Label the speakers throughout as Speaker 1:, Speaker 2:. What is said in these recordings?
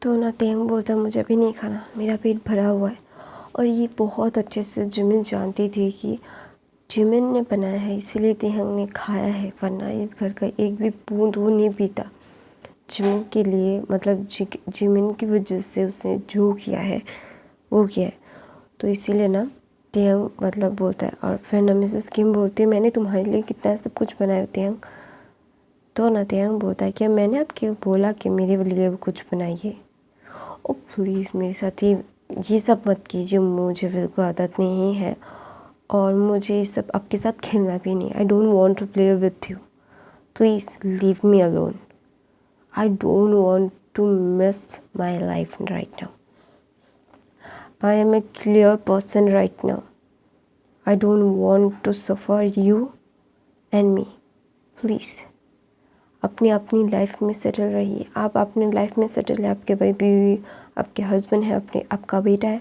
Speaker 1: तो ना तेंग बोलता मुझे अभी नहीं खाना, मेरा पेट भरा हुआ है। और ये बहुत अच्छे से जिमिन जानती थी कि जिमिन ने बनाया है इसीलिए तेंग ने खाया है, वरना इस घर का एक भी बूंद वो नहीं पीता। जिमिन के लिए मतलब जिमिन की वजह से उसने जो किया है वो किया है। तो इसीलिए ना तेंग मतलब बोलता है। और फिर ना मिसेस किम बोलती है मैंने तुम्हारे लिए कितना सब कुछ बनाया तेंग। तो ना तेंग बोलता है कि मैंने आपके बोला कि मेरे लिए कुछ बनाइए। ओ प्लीज़ मेरे साथ ये सब मत कीजिए, मुझे बिल्कुल आदत नहीं है और मुझे ये सब आपके साथ खेलना भी नहीं। I don't want to play with you, please leave me alone. I don't want to miss my life right now. I am a clear person right now. I don't want to suffer you and me. Please अपनी अपनी life में settle रहिए। आप अपनी life में settle है, आपके भाई बीवी, आपके हस्बैंड है, आपका बेटा है।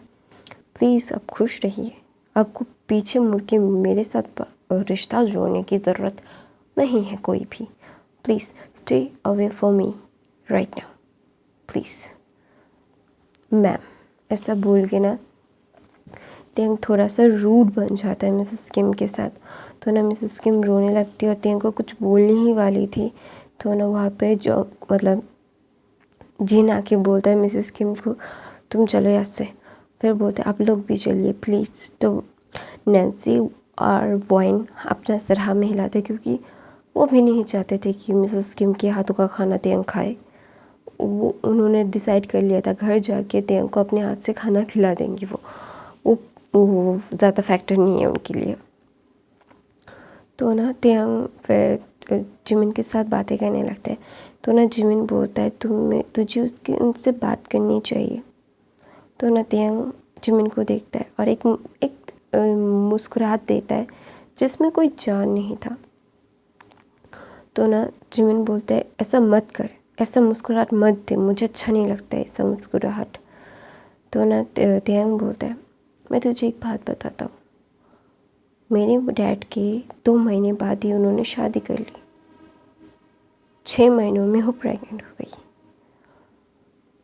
Speaker 1: प्लीज़ आप खुश रहिए। आपको पीछे मुड़ के मेरे साथ रिश्ता जोड़ने की ज़रूरत नहीं है कोई भी। Please stay away for me right now please. Ma'am ऐसा बोल के ना तेंग थोड़ा सा रूड बन जाता है मिसेस किम के साथ। तो ना मिसेस किम रोने लगती है और तेंग को कुछ बोलने ही वाली थी। तो ना वहाँ पे जो मतलब जिन आके बोलता है मिसेस किम को तुम चलो यहाँ से। फिर बोलते आप लोग भी चलिए प्लीज़। तो नैन्सी और वॉइन अपना सर में हिलाते क्योंकि वो भी नहीं चाहते थे कि मिसेस किम के हाथों का खाना तेंग खाए। वो उन्होंने डिसाइड कर लिया था घर जाके तेंग को अपने हाथ से खाना खिला देंगे। वो ज़्यादा फैक्टर नहीं है उनके लिए। तो ना तेंग फिर जिमिन के साथ बातें करने लगते हैं। तो ना जिमिन बोलता है तुझे उनसे बात करनी चाहिए। तो ना तेंग जिमिन को देखता है और एक मुस्कुराहट देता है जिसमें कोई जान नहीं था। तो ना जिमिन बोलता है ऐसा मत कर, ऐसा मुस्कुराहट मत दे, मुझे अच्छा नहीं लगता है ऐसा मुस्कुराहट। तो ना तेंग बोलता है मैं तुझे एक बात बताता हूँ। मेरे डैड के 2 महीने बाद ही उन्होंने शादी कर ली। 6 महीनों में वो प्रेग्नेंट हो गई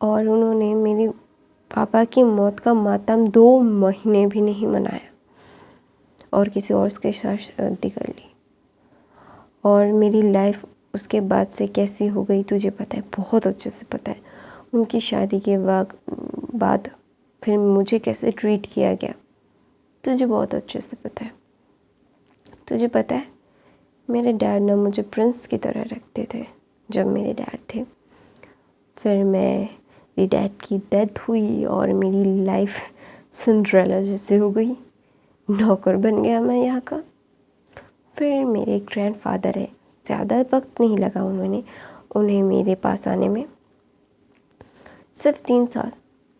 Speaker 1: और उन्होंने मेरे पापा की मौत का मातम 2 महीने भी नहीं मनाया और किसी और के साथ शादी कर ली। और मेरी लाइफ उसके बाद से कैसी हो गई तुझे पता है, बहुत अच्छे से पता है। उनकी शादी के बाद फिर मुझे कैसे ट्रीट किया गया तुझे बहुत अच्छे से पता है। तुझे पता है मेरे डैड ना मुझे प्रिंस की तरह रखते थे जब मेरे डैड थे। फिर मेरी डैड की डेथ हुई और मेरी लाइफ सिंड्रेला जैसे हो गई, नौकर बन गया मैं यहाँ का। फिर मेरे ग्रैंडफादर है, ज़्यादा वक्त नहीं लगा उन्हें मेरे पास आने में, सिर्फ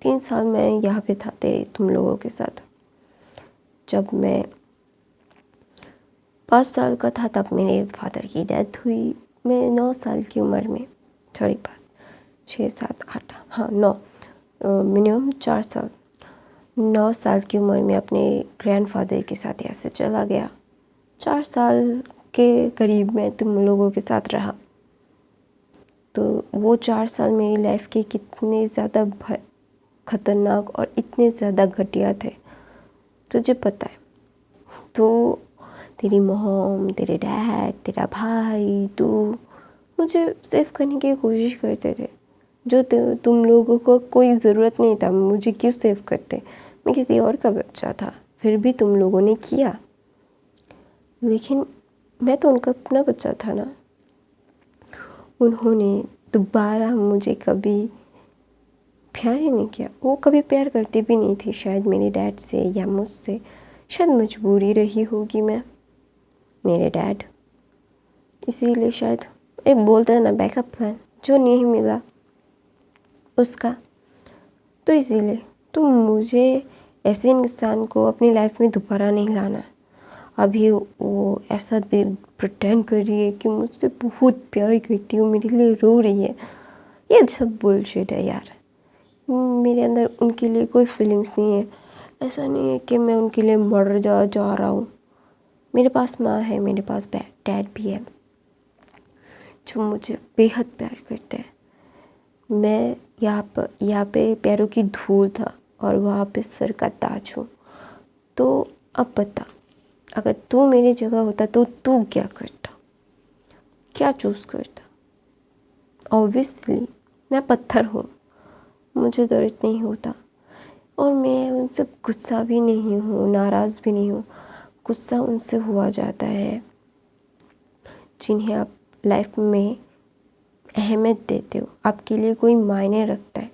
Speaker 1: 3 साल मैं यहाँ पे था तुम लोगों के साथ। जब मैं 5 साल का था तब मेरे फादर की डेथ हुई। मैं 9 साल की उम्र में, सॉरी 6 7 8 हाँ 9 मिनिमम 4 साल, 9 साल की उम्र में अपने ग्रैंडफादर के साथ यहाँ से चला गया। 4 साल के करीब मैं तुम लोगों के साथ रहा। तो वो 4 साल मेरी लाइफ के कितने ज़्यादा ख़तरनाक और इतने ज़्यादा घटिया थे तुझे पता है। तो तेरी मॉम, तेरे डैड, तेरा भाई, तू मुझे सेव करने की कोशिश करते थे जो तुम लोगों को कोई ज़रूरत नहीं था। मुझे क्यों सेव करते, मैं किसी और का बच्चा था। फिर भी तुम लोगों ने किया, लेकिन मैं तो उनका अपना बच्चा था ना। उन्होंने दोबारा मुझे कभी प्यार ही नहीं किया। वो कभी प्यार करती भी नहीं थी शायद मेरे डैड से या मुझसे। शायद मजबूरी रही होगी मेरे डैड, इसीलिए शायद एक बोलते हैं ना बैकअप प्लान, जो नहीं मिला उसका। तो इसीलिए तो मुझे ऐसे इंसान को अपनी लाइफ में दोबारा नहीं लाना। अभी वो ऐसा भी प्रिटेंड कर रही है कि मुझसे बहुत प्यार करती हूँ, मेरे लिए रो रही है। ये सब बुलशिट है यार। मेरे अंदर उनके लिए कोई फीलिंग्स नहीं है। ऐसा नहीं है कि मैं उनके लिए मर जा रहा हूँ। मेरे पास माँ है, मेरे पास डैड भी है जो मुझे बेहद प्यार करते हैं। मैं यहाँ पे पैरों की धूल था और वहाँ पे सर का ताज हूँ। तो अब बता, अगर तू मेरी जगह होता तो तू क्या करता, क्या चूज़ करता? ऑब्वियसली मैं पत्थर हूँ, मुझे दर्द नहीं होता और मैं उनसे गुस्सा भी नहीं हूँ, नाराज़ भी नहीं हूँ। गुस्सा उनसे हुआ जाता है जिन्हें आप लाइफ में अहमियत देते हो, आपके लिए कोई मायने रखता है,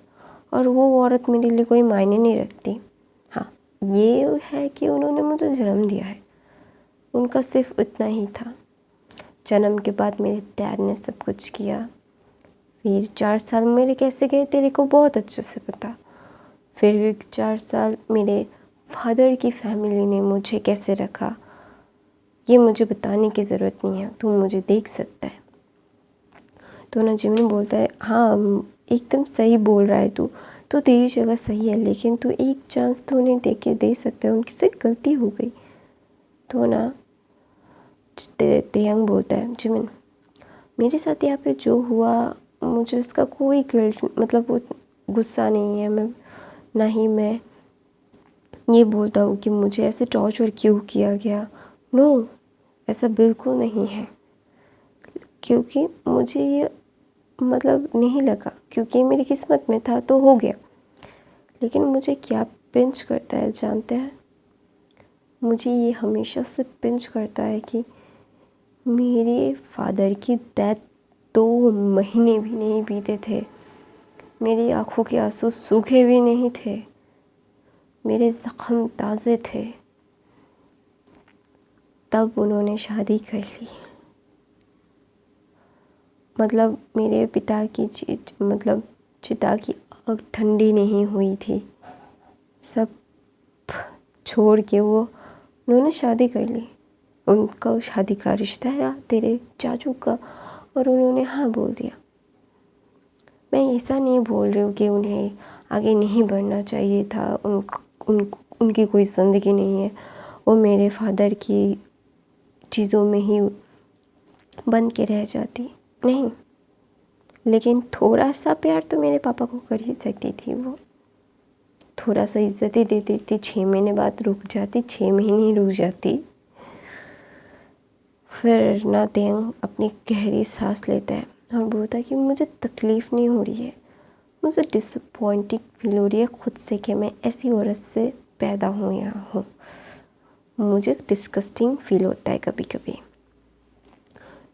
Speaker 1: और वो औरत मेरे लिए कोई मायने नहीं रखती। हाँ, ये है कि उन्होंने मुझे जन्म दिया है, उनका सिर्फ इतना ही था। जन्म के बाद मेरे डैड ने सब कुछ किया। फिर 4 साल मेरे कैसे गए तेरे को बहुत अच्छे से पता। फिर 4 साल मेरे फादर की फैमिली ने मुझे कैसे रखा, ये मुझे बताने की ज़रूरत नहीं है, तू मुझे देख सकता है। तो ना जिमिन बोलता है, हाँ एकदम सही बोल रहा है तू तेरी जगह सही है, लेकिन तू एक चांस तो उन्हें दे सकता है, उनकी से गलती हो गई। तो ना तेयंग बोलता है, जिमिन मेरे साथ यहाँ पे जो हुआ मुझे उसका कोई गिल्ट मतलब वो गुस्सा नहीं है, ना ही मैं ये बोलता हूँ कि मुझे ऐसे टॉर्चर क्यों किया गया। नो, ऐसा बिल्कुल नहीं है, क्योंकि मुझे ये मतलब नहीं लगा, क्योंकि मेरी किस्मत में था तो हो गया। लेकिन मुझे क्या पिंच करता है जानते हैं, मुझे ये हमेशा से पिंच करता है कि मेरे फादर की डेथ 2 महीने भी नहीं बीते थे, मेरी आंखों के आंसू सूखे भी नहीं थे, मेरे ज़ख्म ताज़े थे, तब उन्होंने शादी कर ली। मतलब मेरे पिता की चिता की आग ठंडी नहीं हुई थी, सब छोड़ के उन्होंने शादी कर ली। उनका शादी का रिश्ता है तेरे चाचू का, और उन्होंने हाँ बोल दिया। मैं ऐसा नहीं बोल रही हूँ कि उन्हें आगे नहीं बढ़ना चाहिए था, उनकी कोई ज़िंदगी नहीं है, वो मेरे फादर की चीज़ों में ही बन के रह जाती, नहीं, लेकिन थोड़ा सा प्यार तो मेरे पापा को कर ही सकती थी। वो थोड़ा सा इज्जत ही दे देती, 6 महीने बाद रुक जाती, 6 महीने ही रुक जाती। फिर ना तेंग अपनी गहरी सांस लेता है और बोलता है कि मुझे तकलीफ़ नहीं हो रही है, मुझे डिसअपॉइंटिंग फील हो रही है खुद से कि मैं ऐसी औरत से पैदा हूँ यहाँ हूँ, मुझे डिस्गस्टिंग फील होता है कभी कभी।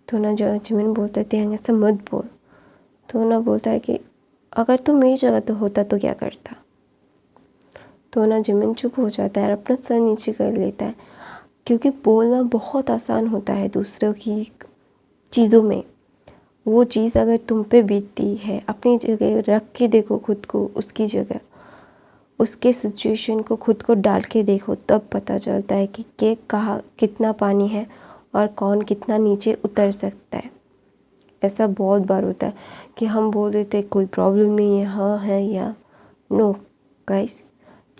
Speaker 1: तो ना जो जिमिन बोलता है, तेंग ऐसा मत बोल। तो ना बोलता है कि अगर तू मेरी जगह तो होता तो क्या करता। तो ना जिमिन चुप हो जाता है और अपना सर नीचे कर लेता है, क्योंकि बोलना बहुत आसान होता है दूसरों की चीज़ों में। वो चीज़ अगर तुम पे बीतती है, अपनी जगह रख के देखो खुद को, उसकी जगह, उसके सिचुएशन को खुद को डाल के देखो, तब पता चलता है कि कहाँ कितना पानी है और कौन कितना नीचे उतर सकता है। ऐसा बहुत बार होता है कि हम बोल देते कोई प्रॉब्लम नहीं है, हाँ है या नो। गाइस,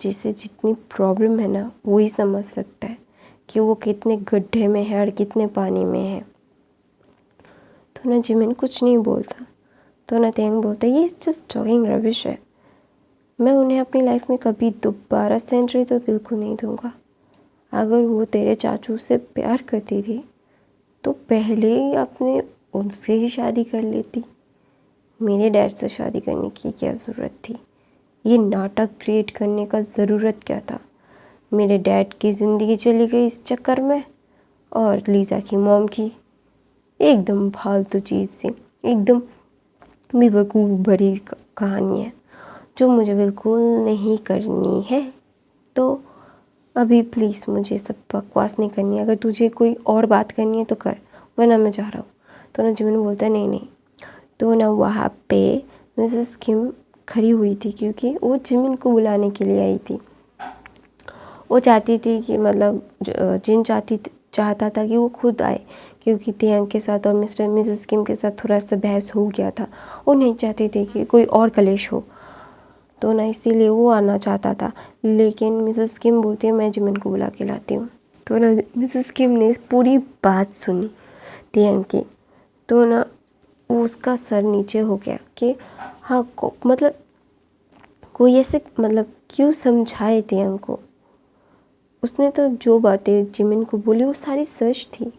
Speaker 1: जिसे जितनी प्रॉब्लम है ना वही समझ सकता है कि वो कितने गड्ढे में है और कितने पानी में है। तो ना जिमिन कुछ नहीं बोलता। तो ना तेंग बोलता है, ये जस्ट टॉकिंग रबिश है, मैं उन्हें अपनी लाइफ में कभी दोबारा सेंचुरी तो बिल्कुल नहीं दूंगा। अगर वो तेरे चाचू से प्यार करती थी तो पहले ही अपने उनसे ही शादी कर लेती, मेरे डैड से शादी करने की क्या ज़रूरत थी, ये नाटक क्रिएट करने का ज़रूरत क्या था। मेरे डैड की ज़िंदगी चली गई इस चक्कर में, और लीज़ा की मॉम की, एकदम फालतू चीज़ थी, एकदम बेवकूफ़ भरी कहानी है जो मुझे बिल्कुल नहीं करनी है। तो अभी प्लीज़ मुझे सब बकवास नहीं करनी है, अगर तुझे कोई और बात करनी है तो कर, वरना मैं जा रहा हूँ। तो ना जिमिन बोलता है, नहीं। तो ना वहाँ पे मिसेस किम खड़ी हुई थी, क्योंकि वो जिमिन को बुलाने के लिए आई थी। वो चाहती थी कि मतलब जिन चाहता था कि वो खुद आए, क्योंकि तेयंग के साथ और मिसेस किम के साथ थोड़ा सा बहस हो गया था। वो नहीं चाहते थे कि कोई और कलेश हो, तो ना इसीलिए वो आना चाहता था। लेकिन मिसेस किम बोलती है, मैं जिमिन को बुला के लाती हूँ। तो ना मिसेस किम ने पूरी बात सुनी तेयंग की। तो ना उसका सर नीचे हो गया कि हाँ मतलब कोई ऐसे मतलब क्यों समझाए तियांग को। उसने तो जो बातें जिमिन को बोली वो सारी सच थी।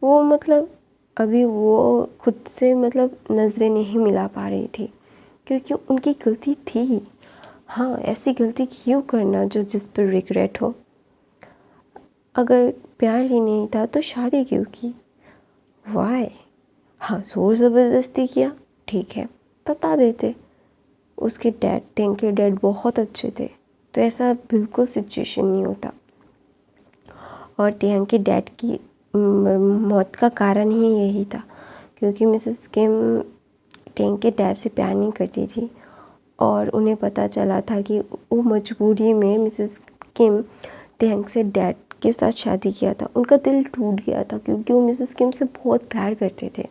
Speaker 1: वो मतलब अभी वो खुद से मतलब नज़रें नहीं मिला पा रही थी क्योंकि उनकी गलती थी। हाँ, ऐसी गलती क्यों करना जो जिस पर रिग्रेट हो। अगर प्यार ही नहीं था तो शादी क्यों की, वाई। हाँ, ज़ोर ज़बरदस्ती किया, ठीक है, बता देते। उसके डैड, तियांग के डैड बहुत अच्छे थे तो ऐसा बिल्कुल सिचुएशन नहीं होता। और तियांग के डैड की मौत का कारण ही यही था क्योंकि मिसेस किम तियांग के डैड से प्यार नहीं करती थी और उन्हें पता चला था कि वो मजबूरी में मिसेस किम तियांग से डैड के साथ शादी किया था। उनका दिल टूट गया था क्योंकि वो मिसेस किम से बहुत प्यार करते थे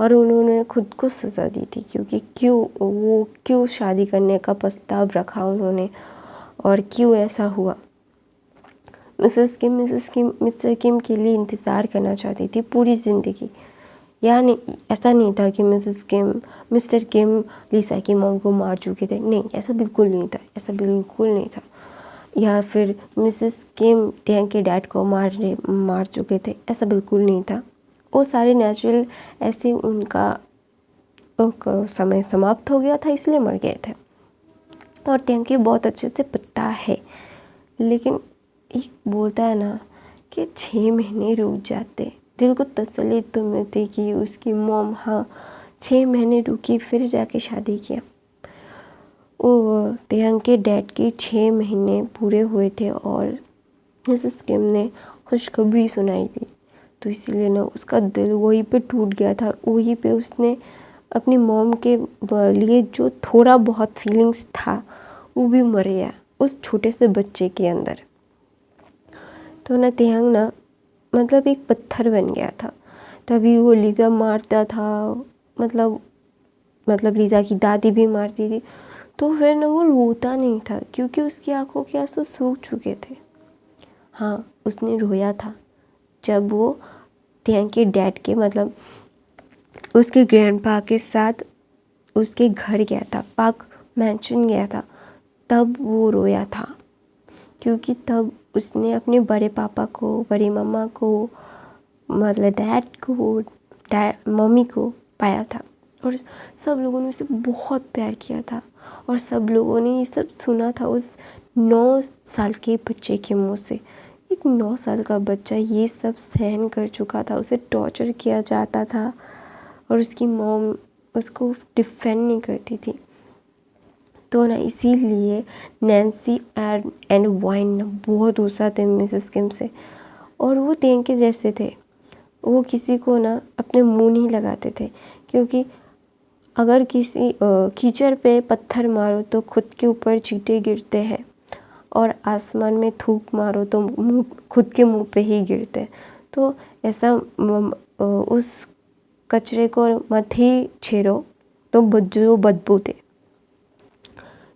Speaker 1: और उन्होंने खुद को सज़ा दी थी क्योंकि क्यों शादी करने का प्रस्ताव रखा उन्होंने और क्यों ऐसा हुआ। मिसेस किम मिस्टर किम के लिए इंतज़ार करना चाहती थी पूरी ज़िंदगी। यानी ऐसा नहीं था कि मिस्टर किम लीसा की मॉम को मार चुके थे, नहीं, ऐसा बिल्कुल नहीं था, ऐसा बिल्कुल नहीं था। या फिर मिसेस किम तियांग के डैड को मार चुके थे, ऐसा बिल्कुल नहीं था। वो सारे नेचुरल ऐसे उनका समय समाप्त हो गया था इसलिए मर गए थे और तियांग की बहुत अच्छे से पता है। लेकिन एक बोलता है ना कि 6 महीने रुक जाते, दिल को तसल्ली तो मिलती कि उसकी मॉम हाँ 6 महीने रुकी फिर जाके शादी किया। वो तियांग के डैड के 6 महीने पूरे हुए थे और मिसेस किम ने खुशखबरी सुनाई थी तो इसीलिए ना उसका दिल वहीं पे टूट गया था और वहीं पे उसने अपनी मॉम के लिए जो थोड़ा बहुत फीलिंग्स था वो भी मर गया उस छोटे से बच्चे के अंदर। तो ना तियांग ना मतलब एक पत्थर बन गया था। तभी वो लीज़ा मारता था, मतलब लीज़ा की दादी भी मारती थी तो फिर ना वो रोता नहीं था क्योंकि उसकी आंखों के आंसू सूख चुके थे। हाँ, उसने रोया था जब वो तियांग के डैड के मतलब उसके ग्रैंडपा के साथ उसके घर गया था, पार्क मैंशन गया था, तब वो रोया था क्योंकि तब उसने अपने बड़े पापा को, बड़ी मम्मा को, मतलब डैड को, मम्मी को पाया था और सब लोगों ने उसे बहुत प्यार किया था और सब लोगों ने ये सब सुना था उस 9 साल के बच्चे के मुंह से। एक 9 साल का बच्चा ये सब सहन कर चुका था, उसे टॉर्चर किया जाता था और उसकी मॉम उसको डिफेंड नहीं करती थी। तो ना इसीलिए नैन्सी एंड वाइन बहुत गुस्सा थे मिसेस किम से और वो तियांग के जैसे थे। वो किसी को ना अपने मुंह नहीं लगाते थे क्योंकि अगर किसी कीचड़ पे पत्थर मारो तो खुद के ऊपर चींटे गिरते हैं और आसमान में थूक मारो तो खुद के मुंह पे ही गिरते हैं। तो ऐसा उस कचरे को मत ही छेड़ो तो जो बदबू दे।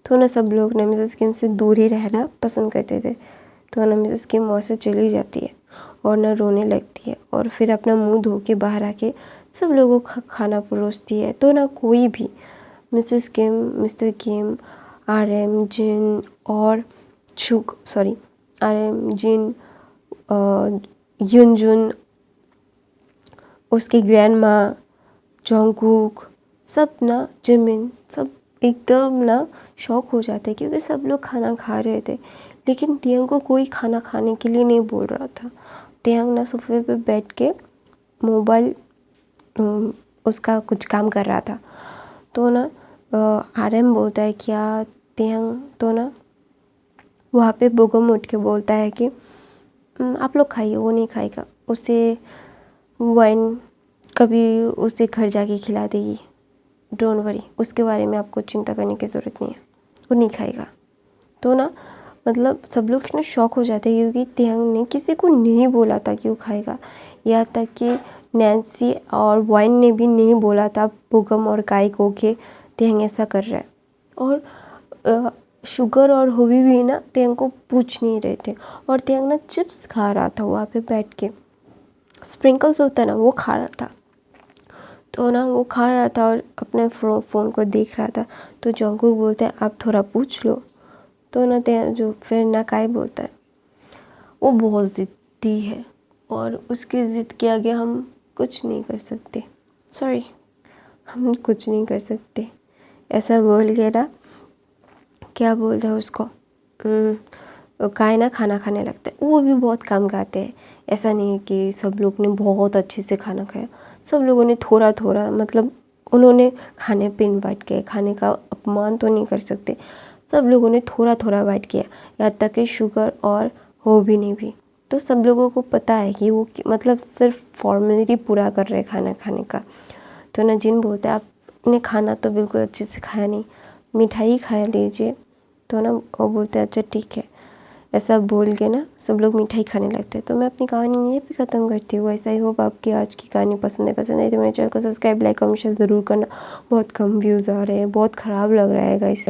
Speaker 1: तो ना सब लोग ना मिसेस किम से दूर ही रहना पसंद करते थे। तो ना मिसेस किम वहाँ से चली जाती है और ना रोने लगती है और फिर अपना मुंह धो के बाहर आके सब लोगों को खाना परोसती है। तो ना कोई भी मिसेस किम, मिस्टर किम, RM जिन और RM जिन, युनजुन, उसके ग्रैंड माँ जोंगकुक, सब ना जिमिन, सब एकदम ना शॉक हो जाते क्योंकि सब लोग खाना खा रहे थे लेकिन तियांग को कोई खाना खाने के लिए नहीं बोल रहा था। तियांग ना सोफे पे बैठ के मोबाइल उसका कुछ काम कर रहा था। तो ना RM बोलता है क्या तियांग, तो ना वहाँ पे बोगम उठ के बोलता है कि आप लोग खाइए, वो नहीं खाएगा, उसे वाइन कभी उसे घर जाके खिला देगी, डोंट वरी, उसके बारे में आपको चिंता करने की ज़रूरत नहीं है, वो नहीं खाएगा। तो ना मतलब सब लोग ना शॉक हो जाते हैं क्योंकि तियांग ने किसी को नहीं बोला था कि वो खाएगा। यहाँ तक कि नैन्सी और वाइन ने भी नहीं बोला था बोगम और गाय को कि तियांग ऐसा कर रहा है। और शुगर और होबी भी ना तियांग को पूछ नहीं रहे थे और तियांग ना चिप्स खा रहा था वहाँ पे बैठ के, स्प्रिंकल्स होता है ना वो खा रहा था। तो ना वो खा रहा था और अपने फ़ोन को देख रहा था। तो जंगकुक बोलते हैं आप थोड़ा पूछ लो। तो ना जो फिर नाकाई बोलता है वो बहुत ज़िद्दी है और उसकी ज़िद के आगे हम कुछ नहीं कर सकते। सॉरी, हम कुछ नहीं कर सकते। ऐसा बोल के ना क्या बोलते हैं उसको, काय ना खाना खाने लगता है। वो भी बहुत कम खाते हैं। ऐसा नहीं है कि सब लोग ने बहुत अच्छे से खाना खाया, सब लोगों ने थोड़ा थोड़ा, मतलब उन्होंने खाने पे इनवाइट किया, खाने का अपमान तो नहीं कर सकते। सब लोगों ने थोड़ा थोड़ा बाइट किया, यहाँ तक कि शुगर और हो भी नहीं भी। तो सब लोगों को पता है कि वो मतलब सिर्फ फॉर्मेलिटी पूरा कर रहे खाना खाने का। तो ना जिन बोलते हैं आपने खाना तो बिल्कुल अच्छे से खाया नहीं, मिठाई खा लीजिए। तो ना वो बोलते हैं अच्छा ठीक है। ऐसा बोल के ना सब लोग मिठाई खाने लगते हैं। तो मैं अपनी कहानी यहीं पे ख़त्म करती हूँ। ऐसा ही होप आपकी आज की कहानी पसंद है तो मेरे चैनल को सब्सक्राइब, लाइक और शेयर ज़रूर करना। बहुत कम व्यूज़ आ रहे हैं, बहुत ख़राब लग रहा है गाइस।